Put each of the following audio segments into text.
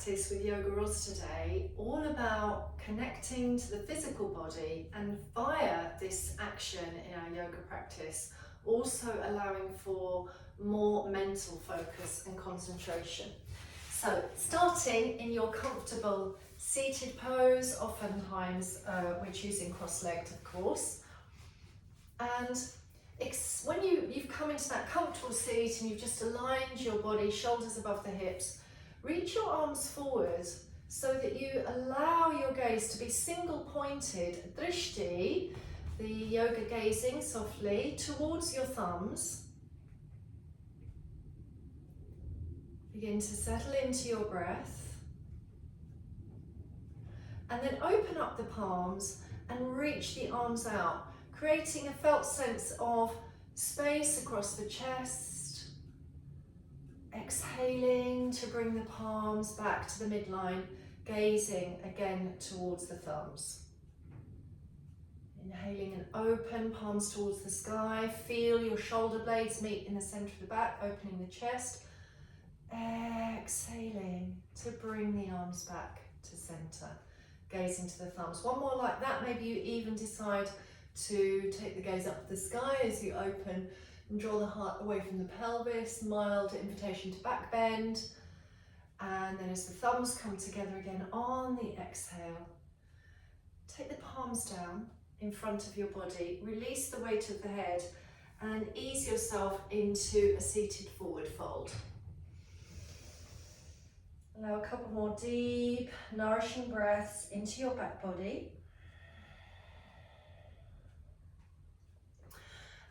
practice with YOGAROS today, all about connecting to the physical body, and via this action in our yoga practice, also allowing for more mental focus and concentration. So starting in your comfortable seated pose, oftentimes we're choosing cross-legged, of course, and when you've come into that comfortable seat and you've just aligned your body, shoulders above the hips, reach your arms forward so that you allow your gaze to be single pointed, drishti, the yoga gazing softly towards your thumbs. Begin to settle into your breath. And then open up the palms and reach the arms out, creating a felt sense of space across the chest. Exhaling to bring the palms back to the midline, gazing again towards the thumbs. Inhaling and open, palms towards the sky. Feel your shoulder blades meet in the center of the back, opening the chest. Exhaling to bring the arms back to center, gazing to the thumbs. One more like that. Maybe you even decide to take the gaze up to the sky as you open and draw the heart away from the pelvis, mild invitation to back bend. And then as the thumbs come together again on the exhale, take the palms down in front of your body, release the weight of the head and ease yourself into a seated forward fold. Allow a couple more deep, nourishing breaths into your back body.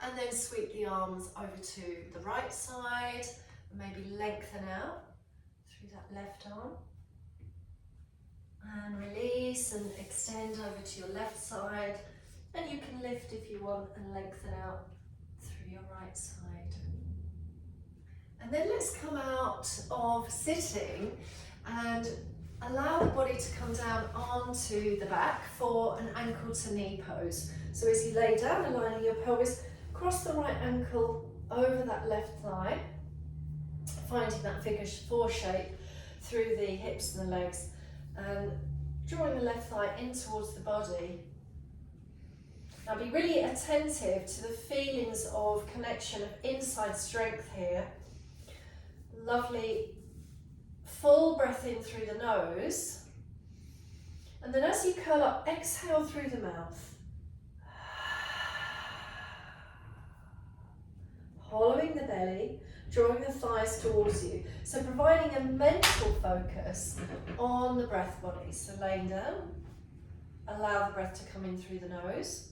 And then sweep the arms over to the right side, maybe lengthen out through that left arm. And release and extend over to your left side. And you can lift if you want and lengthen out through your right side. And then let's come out of sitting and allow the body to come down onto the back for an ankle to knee pose. So as you lay down, aligning your pelvis, cross the right ankle over that left thigh, finding that figure four shape through the hips and the legs, and drawing the left thigh in towards the body. Now be really attentive to the feelings of connection, of inside strength here. Lovely full breath in through the nose, and then as you curl up, exhale through the mouth. Hollowing the belly, drawing the thighs towards you. So providing a mental focus on the breath body. So laying down, allow the breath to come in through the nose.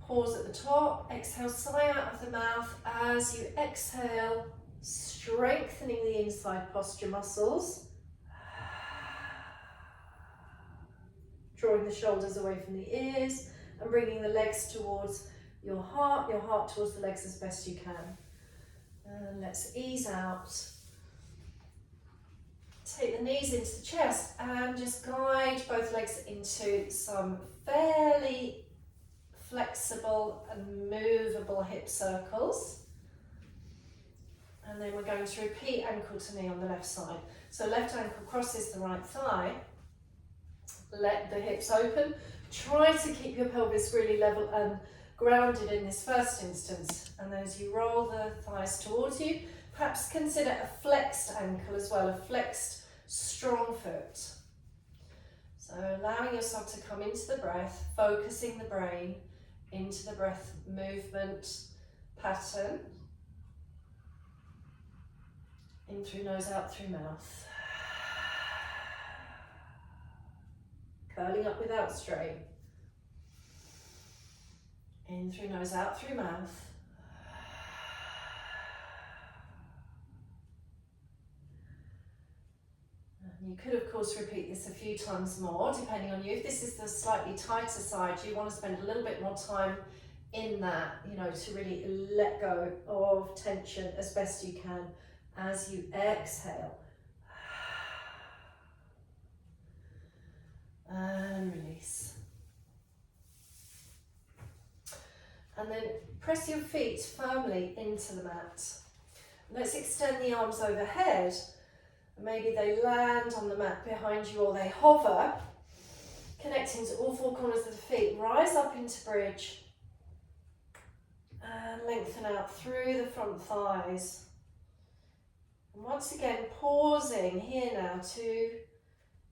Pause at the top, exhale, sigh out of the mouth as you exhale, strengthening the inside posture muscles. Drawing the shoulders away from the ears and bringing the legs towards your heart towards the legs as best you can. And let's ease out. Take the knees into the chest and just guide both legs into some fairly flexible and movable hip circles. And then we're going to repeat ankle to knee on the left side. So left ankle crosses the right thigh. Let the hips open. Try to keep your pelvis really level and grounded in this first instance. And then as you roll the thighs towards you, perhaps consider a flexed ankle as well, a flexed strong foot. So allowing yourself to come into the breath, focusing the brain into the breath movement pattern. In through nose, out through mouth. Curling up without strain. In through nose, out through mouth. And you could of course repeat this a few times more depending on you. If this is the slightly tighter side, you want to spend a little bit more time in that, to really let go of tension as best you can as you exhale. And release. And then press your feet firmly into the mat. Let's extend the arms overhead. Maybe they land on the mat behind you or they hover, connecting to all four corners of the feet. Rise up into bridge and lengthen out through the front thighs. And once again, pausing here now to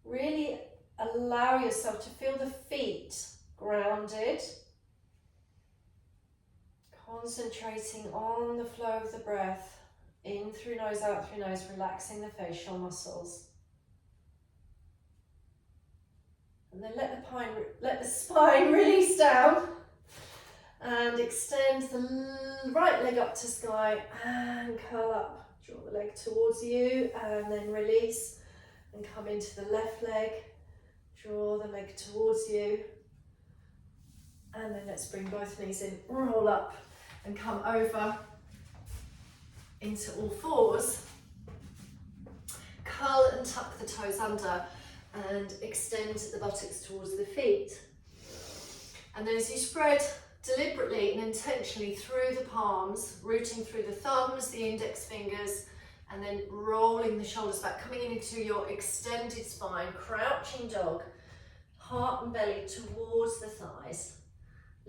really allow yourself to feel the feet grounded, concentrating on the flow of the breath. In through nose, out through nose, relaxing the facial muscles. And then let the spine release down and extend the right leg up to sky and curl up. Draw the leg towards you and then release and come into the left leg. Draw the leg towards you. And then let's bring both knees in, roll up and come over into all fours. Curl and tuck the toes under and extend the buttocks towards the feet. And then as you spread deliberately and intentionally through the palms, rooting through the thumbs, the index fingers, and then rolling the shoulders back, coming into your extended spine, crouching dog, heart and belly towards the thighs,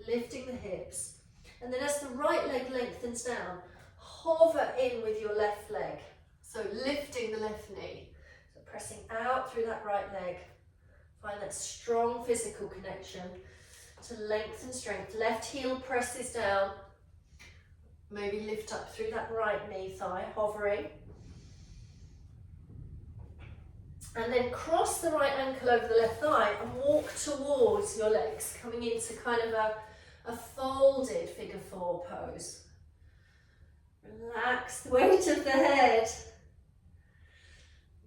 lifting the hips. And then as the right leg lengthens down, hover in with your left leg. So lifting the left knee. So pressing out through that right leg. Find that strong physical connection to length and strength. Left heel presses down. Maybe lift up through that right knee thigh, hovering. And then cross the right ankle over the left thigh and walk towards your legs, coming into kind of a folded figure four pose. Relax the weight of the head.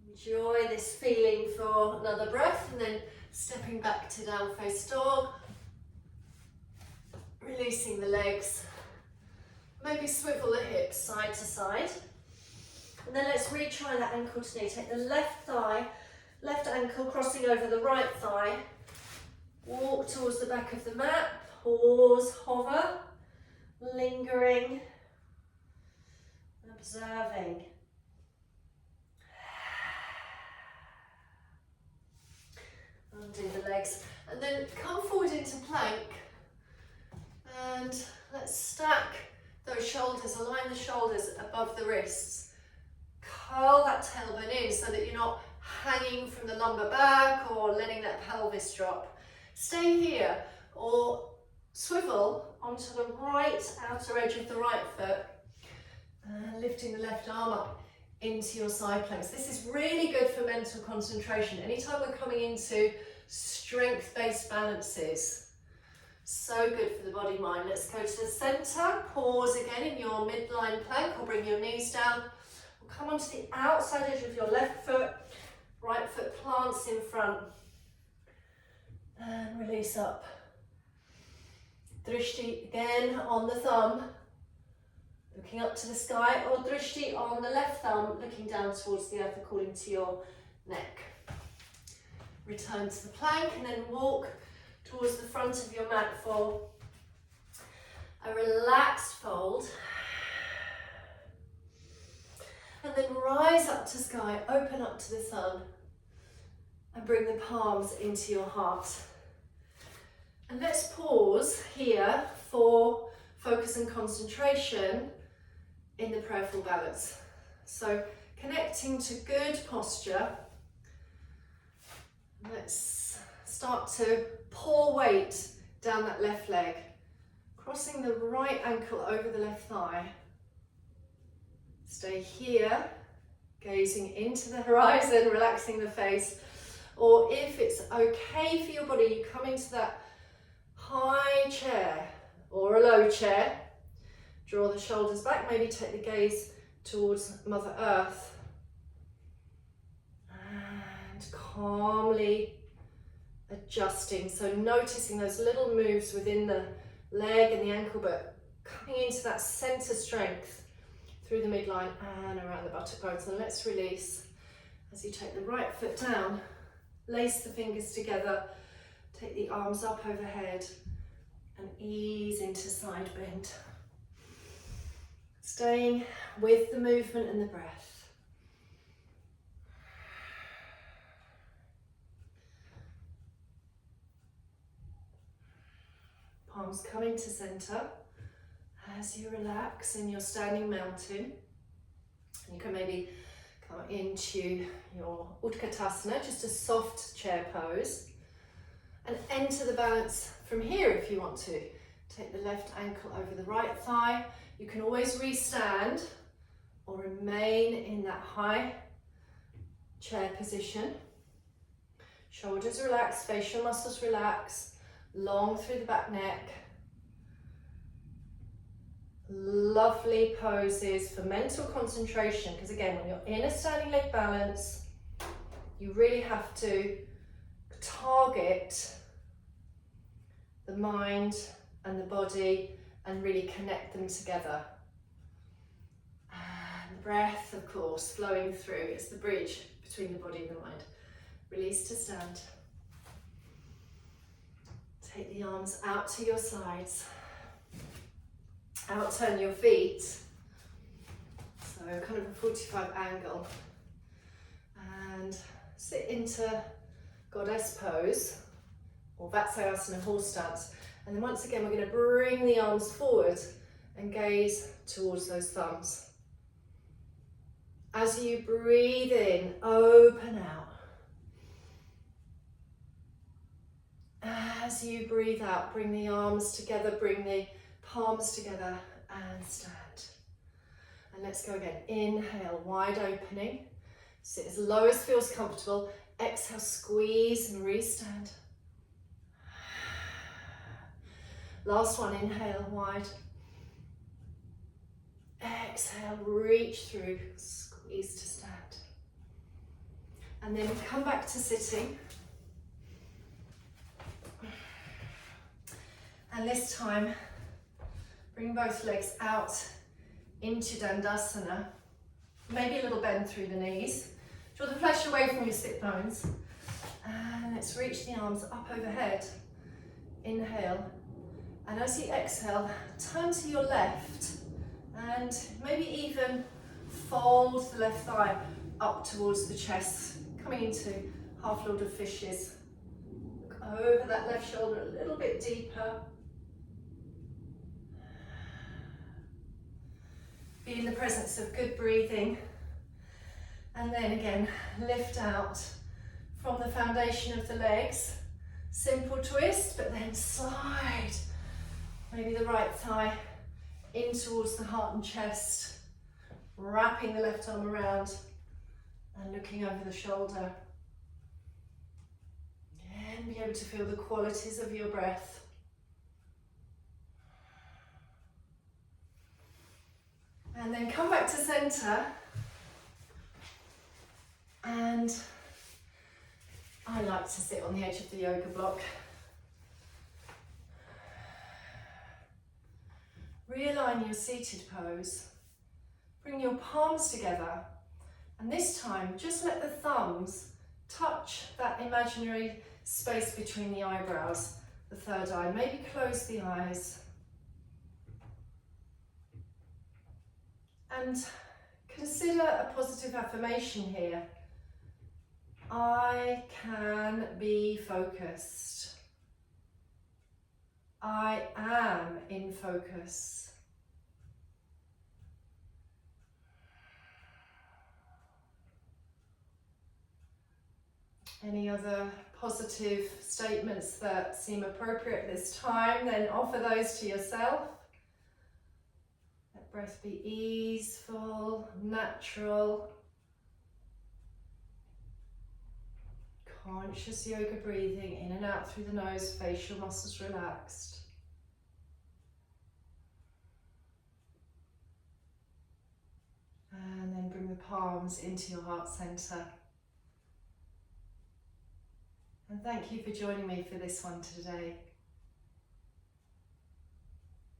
Enjoy this feeling for another breath and then stepping back to down face dog. Releasing the legs. Maybe swivel the hips side to side. And then let's retry that ankle to knee. Take the left thigh, left ankle crossing over the right thigh. Walk towards the back of the mat. Pause, hover, lingering. Observing. Undo the legs and then come forward into plank and let's stack those shoulders, align the shoulders above the wrists. Curl that tailbone in so that you're not hanging from the lumbar back or letting that pelvis drop. Stay here or swivel onto the right outer edge of the right foot. Lifting the left arm up into your side planks. This is really good for mental concentration. Anytime we're coming into strength-based balances, so good for the body mind. Let's go to the center. Pause again in your midline plank or bring your knees down. We'll come onto the outside edge of your left foot. Right foot plants in front. And release up. Drishti again on the thumb. Looking up to the sky, or drishti on the left thumb, looking down towards the earth according to your neck. Return to the plank and then walk towards the front of your mat for a relaxed fold. And then rise up to sky, open up to the sun, and bring the palms into your heart. And let's pause here for focus and concentration in the prayerful balance. So connecting to good posture. Let's start to pour weight down that left leg, crossing the right ankle over the left thigh. Stay here, gazing into the horizon, relaxing the face. Or if it's okay for your body, you come into that high chair or a low chair. Draw the shoulders back, maybe take the gaze towards Mother Earth. And calmly adjusting. So noticing those little moves within the leg and the ankle, but coming into that center strength through the midline and around the buttock bones. And let's release as you take the right foot down, lace the fingers together, take the arms up overhead and ease into side bend. Staying with the movement and the breath. Palms coming to center as you relax in your standing mountain. You can maybe come into your Utkatasana, just a soft chair pose, and enter the balance from here if you want to. Take the left ankle over the right thigh. You can always restand or remain in that high chair position. Shoulders relaxed, facial muscles relaxed, long through the back neck. Lovely poses for mental concentration, because again, when you're in a standing leg balance, you really have to target the mind and the body and really connect them together. And the breath, of course, flowing through. It's the bridge between the body and the mind. Release to stand. Take the arms out to your sides. Out turn your feet. So kind of a 45 angle. And sit into goddess pose or Vatsayasana horse stance. And then once again, we're going to bring the arms forward and gaze towards those thumbs. As you breathe in, open out. As you breathe out, bring the arms together, bring the palms together and stand. And let's go again. Inhale, wide opening. Sit as low as feels comfortable. Exhale, squeeze and restand. Last one, inhale, wide. Exhale, reach through, squeeze to stand. And then come back to sitting. And this time, bring both legs out into Dandasana. Maybe a little bend through the knees. Draw the flesh away from your sit bones. And let's reach the arms up overhead. Inhale. And as you exhale, turn to your left and maybe even fold the left thigh up towards the chest, coming into half Lord of Fishes. Look over that left shoulder a little bit deeper. Be in the presence of good breathing. And then again, lift out from the foundation of the legs. Simple twist, but then slide. Maybe the right thigh in towards the heart and chest. Wrapping the left arm around and looking over the shoulder. And be able to feel the qualities of your breath. And then come back to center. And I like to sit on the edge of the yoga block. Realign your seated pose. Bring your palms together. And this time, just let the thumbs touch that imaginary space between the eyebrows, the third eye. Maybe close the eyes. And consider a positive affirmation here. I can be focused. I am in focus. Any other positive statements that seem appropriate this time, then offer those to yourself. Let breath be easeful, natural. Conscious yoga breathing in and out through the nose, facial muscles relaxed. And then bring the palms into your heart center. And thank you for joining me for this one today.